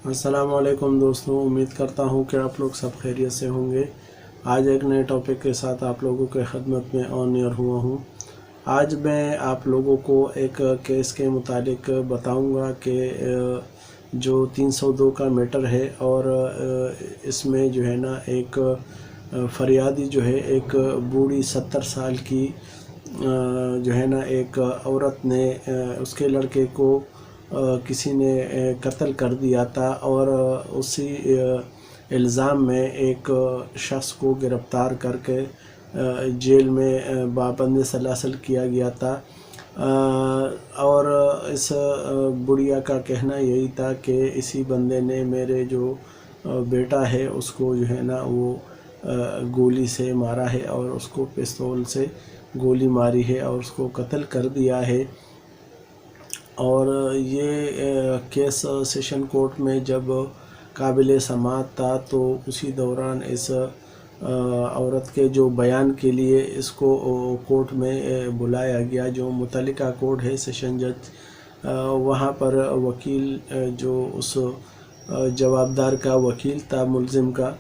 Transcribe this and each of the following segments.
السلام علیکم دوستوں، امید کرتا ہوں کہ آپ لوگ سب خیریت سے ہوں گے۔ آج ایک نئے ٹاپک کے ساتھ آپ لوگوں کے خدمت میں آن ایئر ہوا ہوں۔ آج میں آپ لوگوں کو ایک کیس کے متعلق بتاؤں گا کہ جو 302 کا میٹر ہے، اور اس میں جو ہے نا ایک فریادی جو ہے ایک بوڑھی 70 سال کی جو ہے نا ایک عورت نے اس کے لڑکے کو کسی نے قتل کر دیا تھا، اور اسی الزام میں ایک شخص کو گرفتار کر کے جیل میں پابند سلاسل کیا گیا تھا۔ اور اس بڑھیا کا کہنا یہی تھا کہ اسی بندے نے میرے جو بیٹا ہے اس کو جو ہے نا وہ گولی سے مارا ہے، اور اس کو پستول سے گولی ماری ہے اور اس کو قتل کر دیا ہے۔ اور یہ کیس سیشن کورٹ میں جب قابل سماعت تھا تو اسی دوران اس عورت کے جو بیان کے لیے اس کو کورٹ میں بلایا گیا، جو متعلقہ کورٹ ہے سیشن جج، وہاں پر وکیل جو اس جوابدار کا وکیل تھا ملزم کا،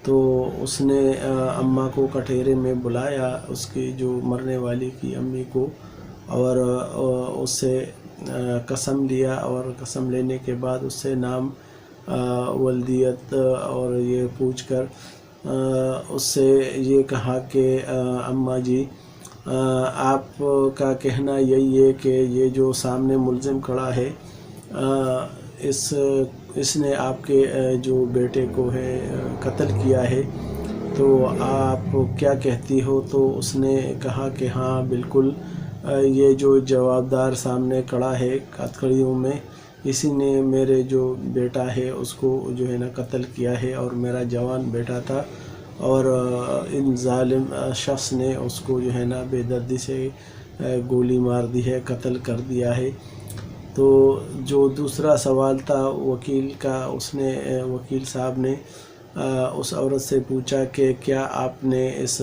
تو اس نے اماں کو کٹہرے میں بلایا، اس کی جو مرنے والی کی امی کو، اور اس سے قسم لیا، اور قسم لینے کے بعد اس سے نام، ولدیت اور یہ پوچھ کر اس سے یہ کہا کہ اماں جی، آپ کا کہنا یہی ہے کہ یہ جو سامنے ملزم کھڑا ہے اس نے آپ کے جو بیٹے کو ہے قتل کیا ہے، تو آپ کیا کہتی ہو؟ تو اس نے کہا کہ ہاں بالکل، یہ جو جوابدار سامنے کھڑا ہے ہتھکڑیوں میں، اسی نے میرے جو بیٹا ہے اس کو جو ہے نا قتل کیا ہے، اور میرا جوان بیٹا تھا، اور ان ظالم شخص نے اس کو جو ہے نا بے دردی سے گولی مار دی ہے، قتل کر دیا ہے۔ تو جو دوسرا سوال تھا وکیل کا، اس نے وکیل صاحب نے اس عورت سے پوچھا کہ کیا آپ نے اس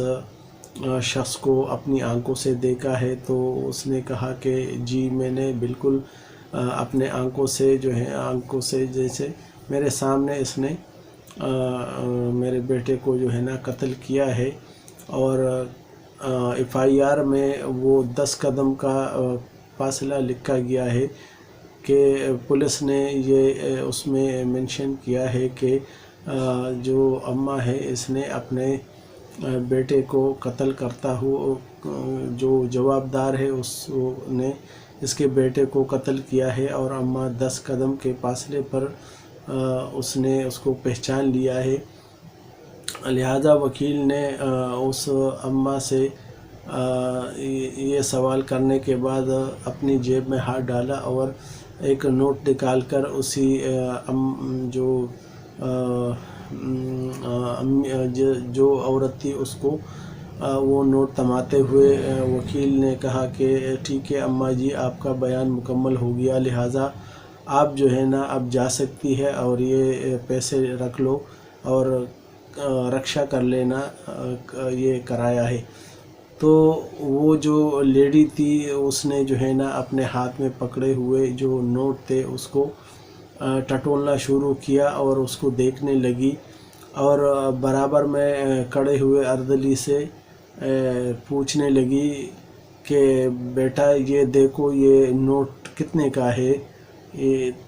شخص کو اپنی آنکھوں سے دیکھا ہے؟ تو اس نے کہا کہ جی، میں نے بالکل اپنے آنکھوں سے جو ہے جیسے میرے سامنے اس نے میرے بیٹے کو جو ہے نا قتل کیا ہے، اور ایف آئی آر میں وہ 10 قدم کا فاصلہ لکھا گیا ہے کہ پولیس نے یہ اس میں منشن کیا ہے کہ جو اماں ہے اس نے اپنے بیٹے کو قتل کرتا ہو، جو جوابدار ہے اس نے اس کے بیٹے کو قتل کیا ہے، اور اماں 10 قدم کے فاصلے پر اس نے اس کو پہچان لیا ہے۔ لہذا وکیل نے اس اماں سے یہ سوال کرنے کے بعد اپنی جیب میں ہاتھ ڈالا، اور ایک نوٹ نکال کر اسی جو عورت تھی اس کو وہ نوٹ تھماتے ہوئے وکیل نے کہا کہ ٹھیک ہے اماں جی، آپ کا بیان مکمل ہو گیا، لہٰذا آپ جو ہے نا اب جا سکتی ہے، اور یہ پیسے رکھ لو اور رکشا کر لینا، یہ کرایہ ہے۔ تو وہ جو لیڈی تھی اس نے جو ہے نا اپنے ہاتھ میں پکڑے ہوئے جو نوٹ تھے اس کو ٹٹولنا شروع کیا، اور اس کو دیکھنے لگی، اور برابر میں کھڑے ہوئے اردلی سے پوچھنے لگی کہ بیٹا یہ دیکھو، یہ نوٹ کتنے کا ہے؟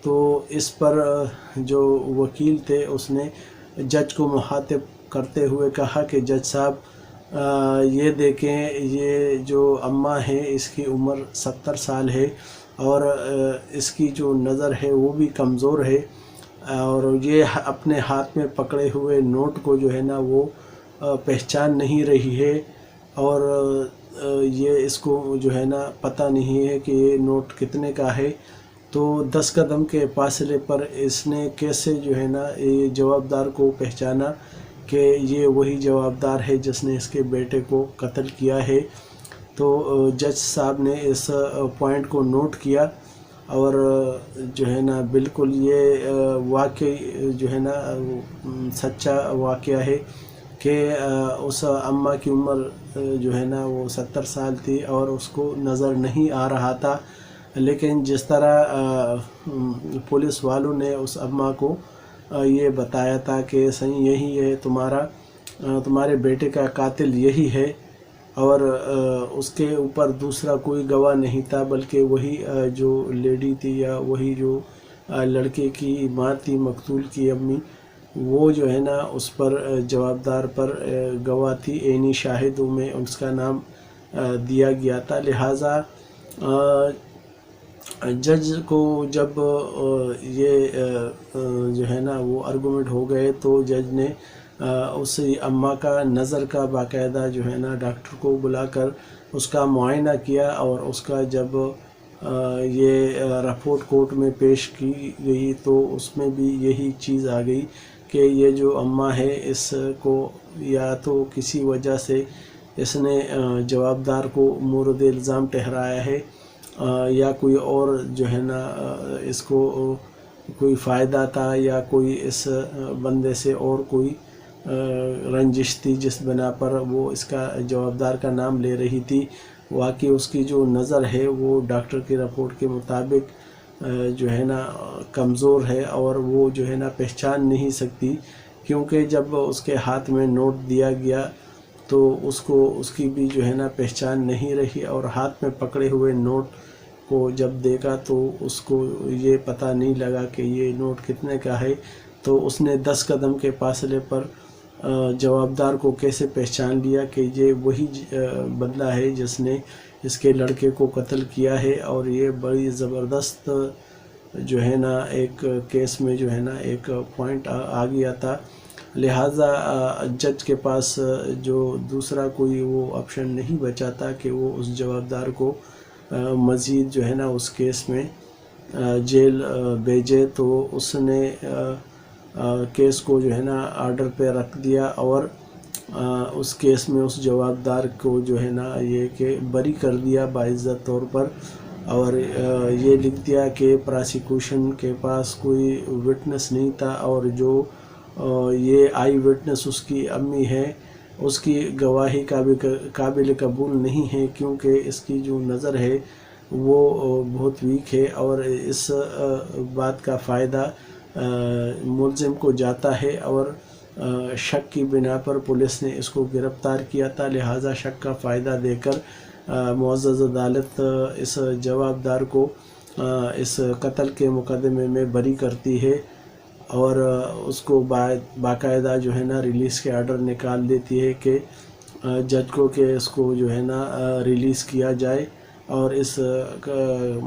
تو اس پر جو وکیل تھے اس نے جج کو مخاطب کرتے ہوئے کہا کہ جج صاحب، یہ دیکھیں، یہ جو اماں ہے اس کی عمر 70 سال ہے، اور اس کی جو نظر ہے وہ بھی کمزور ہے، اور یہ اپنے ہاتھ میں پکڑے ہوئے نوٹ کو جو ہے نا وہ پہچان نہیں رہی ہے، اور یہ اس کو جو ہے نا پتہ نہیں ہے کہ یہ نوٹ کتنے کا ہے۔ تو 10 قدم کے فاصلے پر اس نے کیسے جو ہے نا یہ جوابدار کو پہچانا کہ یہ وہی جوابدار ہے جس نے اس کے بیٹے کو قتل کیا ہے؟ تو جج صاحب نے اس پوائنٹ کو نوٹ کیا، اور جو ہے نا بالکل یہ واقعی جو ہے نا سچا واقعہ ہے کہ اس اماں کی عمر جو ہے نا وہ 70 سال تھی، اور اس کو نظر نہیں آ رہا تھا، لیکن جس طرح پولیس والوں نے اس اماں کو یہ بتایا تھا کہ صحیح یہی ہے تمہارے بیٹے کا قاتل یہی ہے، اور اس کے اوپر دوسرا کوئی گواہ نہیں تھا، بلکہ وہی جو لیڈی تھی یا وہی جو لڑکے کی ماں تھی، مقتول کی امی، وہ جو ہے نا اس پر جوابدار پر گواہ تھی، عینی شاہدوں میں اس کا نام دیا گیا تھا۔ لہٰذا جج کو جب یہ جو ہے نا وہ آرگومنٹ ہو گئے تو جج نے اس اماں کا نظر کا باقاعدہ جو ہے نا ڈاکٹر کو بلا کر اس کا معائنہ کیا، اور اس کا جب یہ رپورٹ کورٹ میں پیش کی گئی تو اس میں بھی یہی چیز آ گئی کہ یہ جو اماں ہے اس کو یا تو کسی وجہ سے اس نے جوابدار کو مورد الزام ٹھہرایا ہے، یا کوئی اور جو ہے نا اس کو کوئی فائدہ تھا، یا کوئی اس بندے سے اور کوئی رنجش تھی جس بنا پر وہ اس کا جوابدار کا نام لے رہی تھی۔ واقعی اس کی جو نظر ہے وہ ڈاکٹر کی رپورٹ کے مطابق جو ہے نا کمزور ہے، اور وہ جو ہے نا پہچان نہیں سکتی، کیونکہ جب اس کے ہاتھ میں نوٹ دیا گیا تو اس کی بھی جو ہے نا پہچان نہیں رہی، اور ہاتھ میں پکڑے ہوئے نوٹ کو جب دیکھا تو اس کو یہ پتہ نہیں لگا کہ یہ نوٹ کتنے کا ہے، تو اس نے 10 قدم کے فاصلے پر جوابدار کو کیسے پہچان لیا کہ یہ وہی بندہ ہے جس نے اس کے لڑکے کو قتل کیا ہے۔ اور یہ بڑی زبردست جو ہے نا ایک کیس میں جو ہے نا ایک پوائنٹ آ گیا تھا۔ لہٰذا جج کے پاس جو دوسرا کوئی وہ آپشن نہیں بچا تھا کہ وہ اس جوابدار کو مزید جو ہے نا اس کیس میں جیل بھیجے، تو اس نے کیس کو جو ہے نا آرڈر پہ رکھ دیا، اور اس کیس میں اس جوابدار کو جو ہے نا یہ کہ بری کر دیا باعزت طور پر، اور یہ لکھ دیا کہ پراسیکیوشن کے پاس کوئی وٹنس نہیں تھا، اور جو یہ آئی وٹنس اس کی امی ہے اس کی گواہی قابل قبول نہیں ہے، کیونکہ اس کی جو نظر ہے وہ بہت ویک ہے، اور اس بات کا فائدہ ملزم کو جاتا ہے، اور شک کی بنا پر پولیس نے اس کو گرفتار کیا تھا۔ لہٰذا شک کا فائدہ دے کر معزز عدالت اس جوابدار کو اس قتل کے مقدمے میں بری کرتی ہے، اور اس کو باقاعدہ جو ہے نا ریلیز کے آرڈر نکال دیتی ہے کہ جج کو کہ اس کو جو ہے نا ریلیز کیا جائے اور اس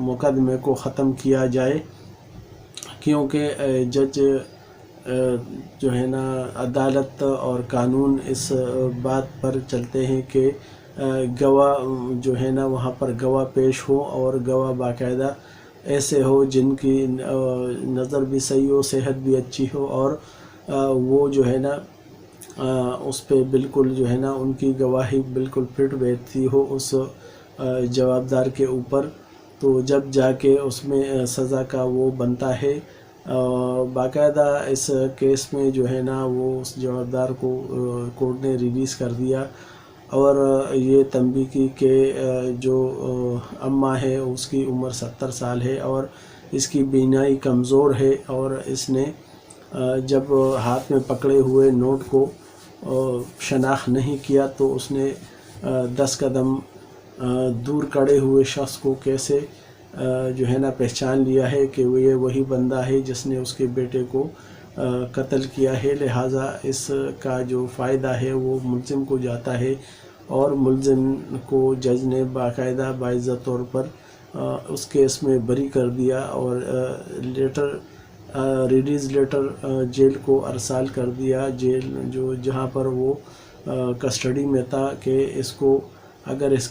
مقدمے کو ختم کیا جائے، کیونکہ جج جو ہے نا عدالت اور قانون اس بات پر چلتے ہیں کہ گواہ جو ہے نا وہاں پر گواہ پیش ہو، اور گواہ باقاعدہ ایسے ہو جن کی نظر بھی صحیح ہو، صحت بھی اچھی ہو، اور وہ جو ہے نا اس پہ بالکل جو ہے نا ان کی گواہی بالکل فٹ بیٹھتی ہو اس جوابدار کے اوپر، تو جب جا کے اس میں سزا کا وہ بنتا ہے۔ باقاعدہ اس کیس میں جو ہے نا وہ اس جوابدار کو کورٹ نے ریلیز کر دیا، اور یہ تنبیہ کی کہ جو اماں ہے اس کی عمر 70 سال ہے، اور اس کی بینائی کمزور ہے، اور اس نے جب ہاتھ میں پکڑے ہوئے نوٹ کو شناخت نہیں کیا تو اس نے 10 قدم دور کھڑے ہوئے شخص کو کیسے جو ہے نا پہچان لیا ہے کہ یہ وہی بندہ ہے جس نے اس کے بیٹے کو قتل کیا ہے۔ لہٰذا اس کا جو فائدہ ہے وہ ملزم کو جاتا ہے، اور ملزم کو جج نے باقاعدہ باعزت طور پر اس کیس میں بری کر دیا، اور ریلیز لیٹر جیل کو ارسال کر دیا، جیل جہاں پر وہ کسٹڈی میں تھا، کہ اس کو اگر اس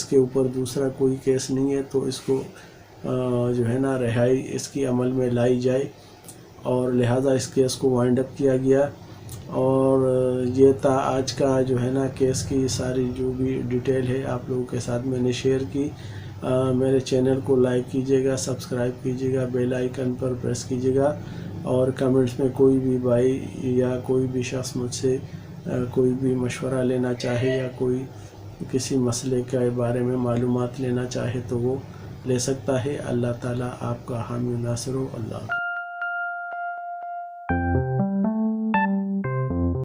کے اوپر دوسرا کوئی کیس نہیں ہے تو اس کو جو ہے نا رہائی اس کی عمل میں لائی جائے، اور لہٰذا اس کیس کو وائنڈ اپ کیا گیا۔ اور یہ تھا آج کا جو ہے نا کیس کی ساری جو بھی ڈیٹیل ہے آپ لوگوں کے ساتھ میں نے شیئر کی۔ میرے چینل کو لائک کیجیے گا، سبسکرائب کیجیے گا، بیل آئیکن پر پریس کیجیے گا، اور کمنٹس میں کوئی بھی بھائی یا کوئی بھی شخص مجھ سے کوئی بھی مشورہ لینا چاہے یا کوئی کسی مسئلے کے بارے میں معلومات لینا چاہے تو وہ لے سکتا ہے۔ اللہ تعالیٰ آپ کا حامی و ناصر ہو۔ اللہ